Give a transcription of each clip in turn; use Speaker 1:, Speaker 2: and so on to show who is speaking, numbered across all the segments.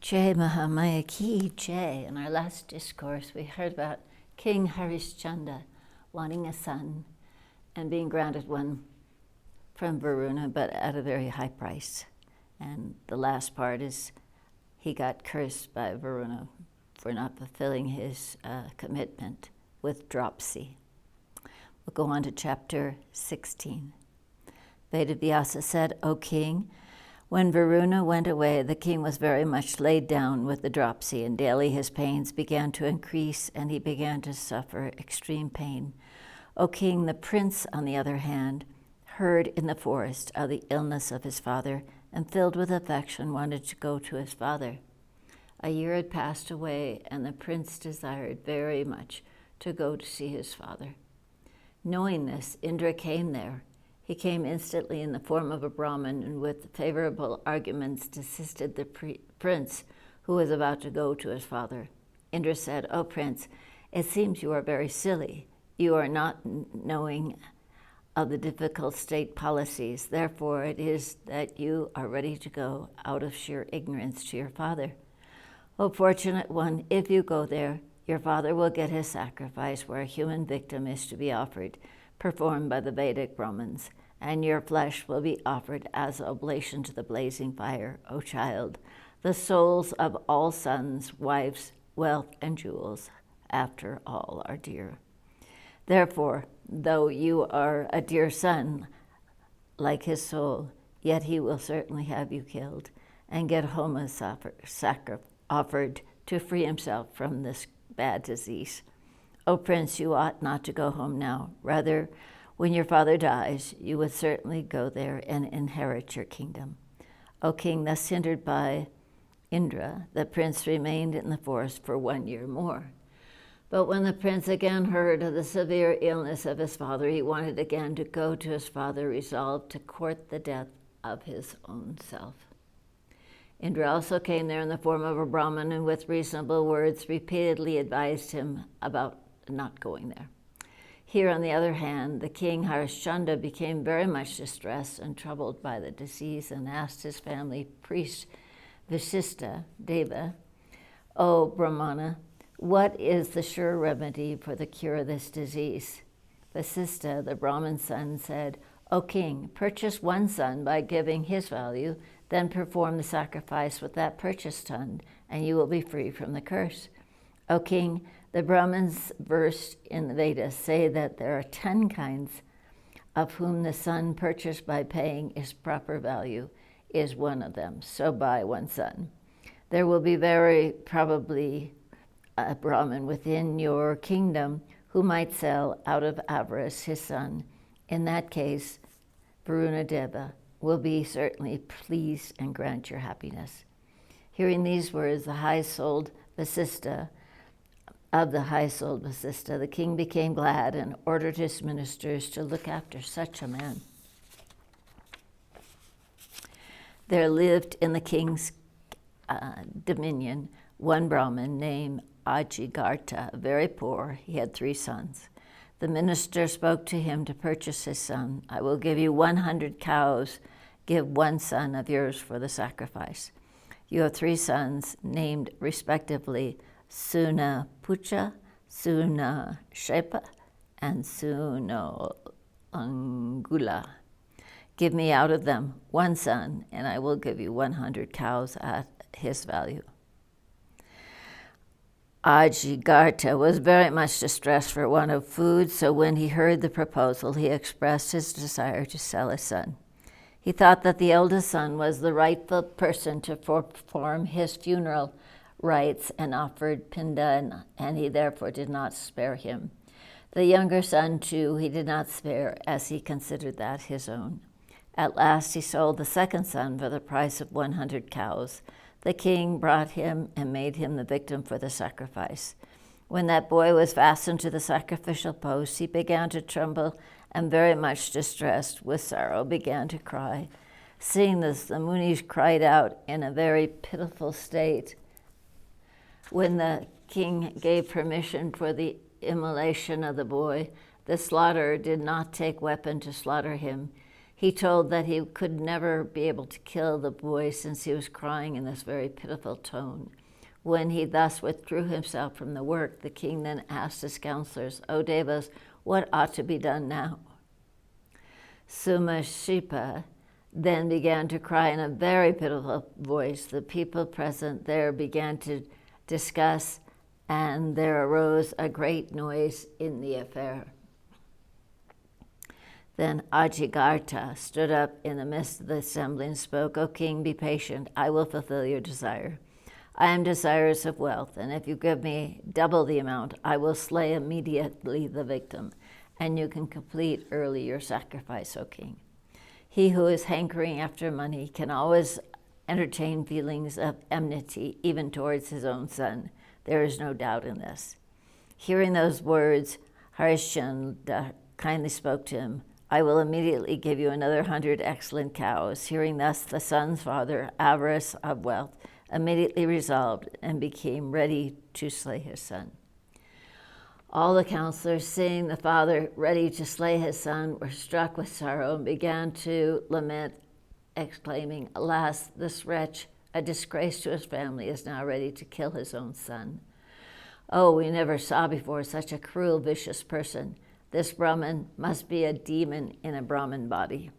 Speaker 1: Jai Mahamaya Ki Jai. In our last discourse, we heard about King Harishchandra wanting a son and being granted one from Varuna, but at a very high price. And the last part is he got cursed by Varuna for not fulfilling his commitment with dropsy. We'll go on to chapter 16. Vedavyasa said, O king, when Varuna went away, the king was very much laid down with the dropsy, and daily his pains began to increase, and he began to suffer extreme pain. O king, the prince, on the other hand, heard in the forest of the illness of his father, and filled with affection wanted to go to his father. A year had passed away, and the prince desired very much to go to see his father. Knowing this, Indra came there. He came instantly in the form of a Brahmin, and with favorable arguments desisted the prince, who was about to go to his father. Indra said, O prince, it seems you are very silly. You are not knowing of the difficult state policies. Therefore, it is that you are ready to go out of sheer ignorance to your father. O fortunate one, if you go there, your father will get his sacrifice where a human victim is to be offered, performed by the Vedic Brahmins, and your flesh will be offered as oblation to the blazing fire, O child. The souls of all sons, wives, wealth, and jewels, after all, are dear. Therefore, though you are a dear son, like his soul, yet he will certainly have you killed, and get homas offered to free himself from this bad disease. O prince, you ought not to go home now. Rather, when your father dies, you would certainly go there and inherit your kingdom. O king, thus hindered by Indra, the prince remained in the forest for 1 year more. But when the prince again heard of the severe illness of his father, he wanted again to go to his father, resolved to court the death of his own self. Indra also came there in the form of a Brahmin, and with reasonable words repeatedly advised him about not going there. Here, on the other hand, the king Harishchandra became very much distressed and troubled by the disease, and asked his family priest VII, Devi, O Brahmana, what is the sure remedy for the cure of this disease? VII, the Brahmin son, said, O king, purchase one son by giving his value, then perform the sacrifice with that purchased son, and you will be free from the curse. O king, the Brahmins versed in the Vedas say that there are 10 kinds, of whom the son purchased by paying its proper value is one of them. So buy one son. There will be very probably a Brahmin within your kingdom who might sell out of avarice his son. In that case, Varuna Deva will be certainly pleased and grant your happiness. Hearing these words, the high-souled Vasista, the king became glad and ordered his ministers to look after such a man. There lived in the king's dominion one Brahmin named Ajigartha, very poor. He had 3 sons. The minister spoke to him to purchase his son. I will give you 100 cows. Give one son of yours for the sacrifice. You have 3 sons named respectively Suna Pucha, Suna Shepa, and Suno Angula. Give me out of them one son, and I will give you 100 cows at his value. Ajigartha was very much distressed for want of food, so when he heard the proposal, he expressed his desire to sell his son. He thought that the eldest son was the rightful person to perform his funeral rites and offered pinda, and he therefore did not spare him. The younger son, too, he did not spare, as he considered that his own. At last he sold the second son for the price of 100 cows. The king brought him and made him the victim for the sacrifice. When that boy was fastened to the sacrificial post, he began to tremble, and very much distressed with sorrow began to cry. Seeing this, the Munis cried out in a very pitiful state. When the king gave permission for the immolation of the boy, the slaughterer did not take weapon to slaughter him. He told that he could never be able to kill the boy since he was crying in this very pitiful tone. When he thus withdrew himself from the work, the king then asked his counselors, "O Devas, what ought to be done now?" Sumashipa then began to cry in a very pitiful voice. The people present there began to discuss, and there arose a great noise in the affair. Then Ajigartha stood up in the midst of the assembly and spoke, "O king, be patient. I will fulfill your desire. I am desirous of wealth, and if you give me double the amount, I will slay immediately the victim, and you can complete early your sacrifice, O king." He who is hankering after money can always entertain feelings of enmity, even towards his own son. There is no doubt in this. Hearing those words, Harishchandra kindly spoke to him, "I will immediately give you another 100 excellent cows." Hearing thus, the son's father, avarice of wealth, immediately resolved and became ready to slay his son. All the counselors, seeing the father ready to slay his son, were struck with sorrow and began to lament, exclaiming, "Alas, this wretch, a disgrace to his family, is now ready to kill his own son. Oh, we never saw before such a cruel, vicious person. This Brahmin must be a demon in a Brahmin body.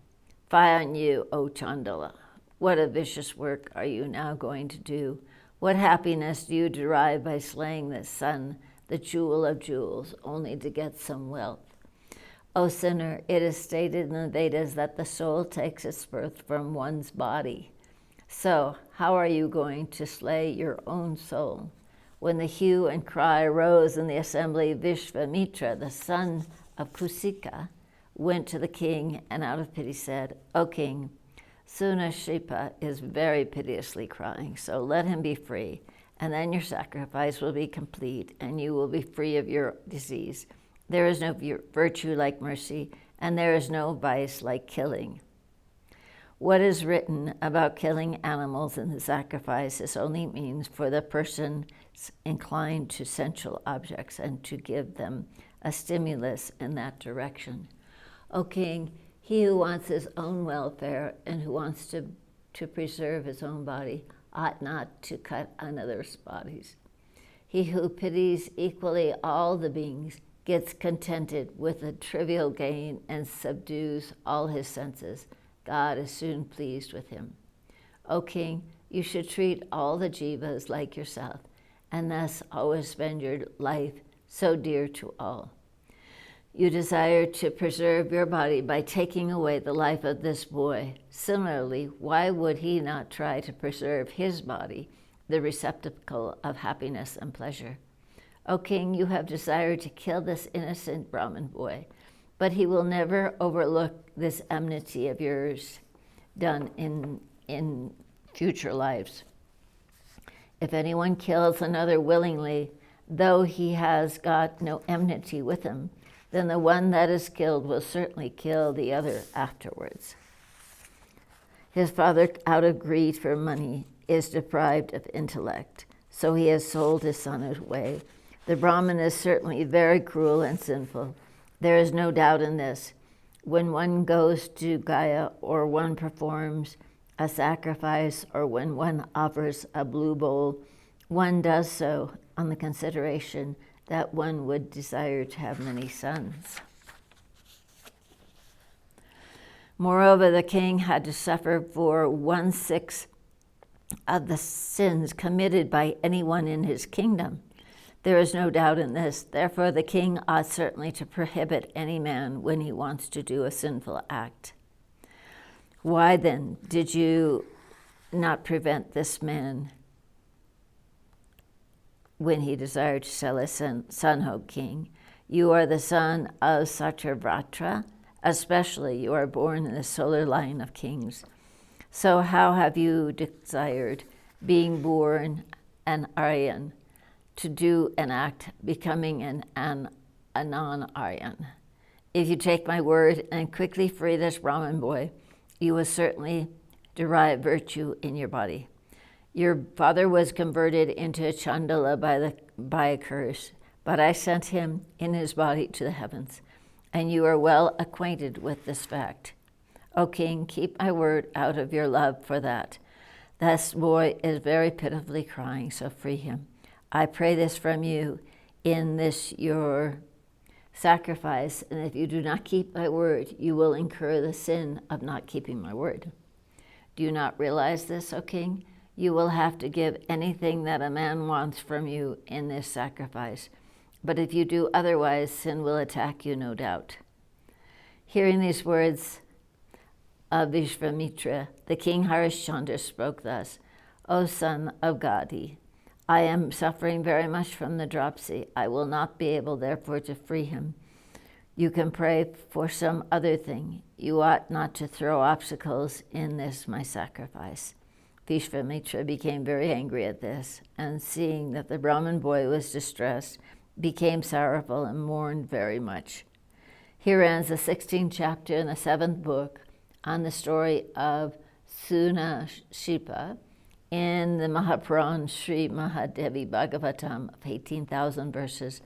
Speaker 1: Fie on you, O Chandala! What a vicious work are you now going to do? What happiness do you derive by slaying this son, the jewel of jewels, only to get some wealth? O sinner, it is stated in the Vedas that the soul takes its birth from one's body. So, how are you going to slay your own soul?" When the hue and cry arose in the assembly, Vishvamitra, the son of Kusika, went to the king and out of pity said, "O king, Sunashipa is very piteously crying, so let him be free, and then your sacrifice will be complete, and you will be free of your disease. There is no virtue like mercy, and there is no vice like killing. What is written about killing animals in the sacrifices only means for the person inclined to sensual objects and to give them a stimulus in that direction. O king, he who wants his own welfare and who wants to preserve his own body ought not to cut another's bodies. He who pities equally all the beings gets contented with a trivial gain and subdues all his senses. God is soon pleased with him. O king, you should treat all the jivas like yourself, and thus always spend your life so dear to all. You desire to preserve your body by taking away the life of this boy. Similarly, why would he not try to preserve his body, the receptacle of happiness and pleasure? O king, you have desired to kill this innocent Brahmin boy, but he will never overlook this enmity of yours done in future lives. If anyone kills another willingly, though he has got no enmity with him, then the one that is killed will certainly kill the other afterwards. His father, out of greed for money, is deprived of intellect, so he has sold his son away. The Brahmin is certainly very cruel and sinful. There is no doubt in this. When one goes to Gaya, or one performs a sacrifice, or when one offers a blue bowl, one does so on the consideration that one would desire to have many sons. Moreover, the king had to suffer for 1/6 of the sins committed by anyone in his kingdom. There is no doubt in this. Therefore, the king ought certainly to prohibit any man when he wants to do a sinful act. Why then did you not prevent this man when he desired to sell his son, O king? You are the son of Satyvrata, especially you are born in the solar line of kings. So how have you desired, being born an Aryan, to do an act becoming a non-Aryan? If you take my word and quickly free this Brahmin boy, you will certainly derive virtue in your body. Your father was converted into a Chandala by a curse, but I sent him in his body to the heavens, and you are well acquainted with this fact. O king, keep my word out of your love for that. This boy is very pitifully crying, so free him. I pray this from you in this your sacrifice, and if you do not keep my word, you will incur the sin of not keeping my word. Do you not realize this, O king? You will have to give anything that a man wants from you in this sacrifice. But if you do otherwise, sin will attack you, no doubt. Hearing these words of Vishvamitra, the king Harishchandra spoke thus, O son of Gadi, I am suffering very much from the dropsy. I will not be able, therefore, to free him. You can pray for some other thing. You ought not to throw obstacles in this, my sacrifice. Vishvamitra became very angry at this, and seeing that the Brahmin boy was distressed, became sorrowful and mourned very much. Here ends the 16th chapter in the 7th book on the story of Sunashipa in the Mahapuran Sri Mahadevi Bhagavatam of 18,000 verses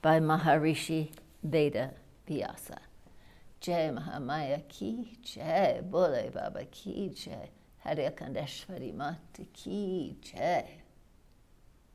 Speaker 1: by Maharishi Veda Vyasa. Jai Mahamaya ki jai, Bole Baba ki jai, Hare Kandeshwari Mata ki jai.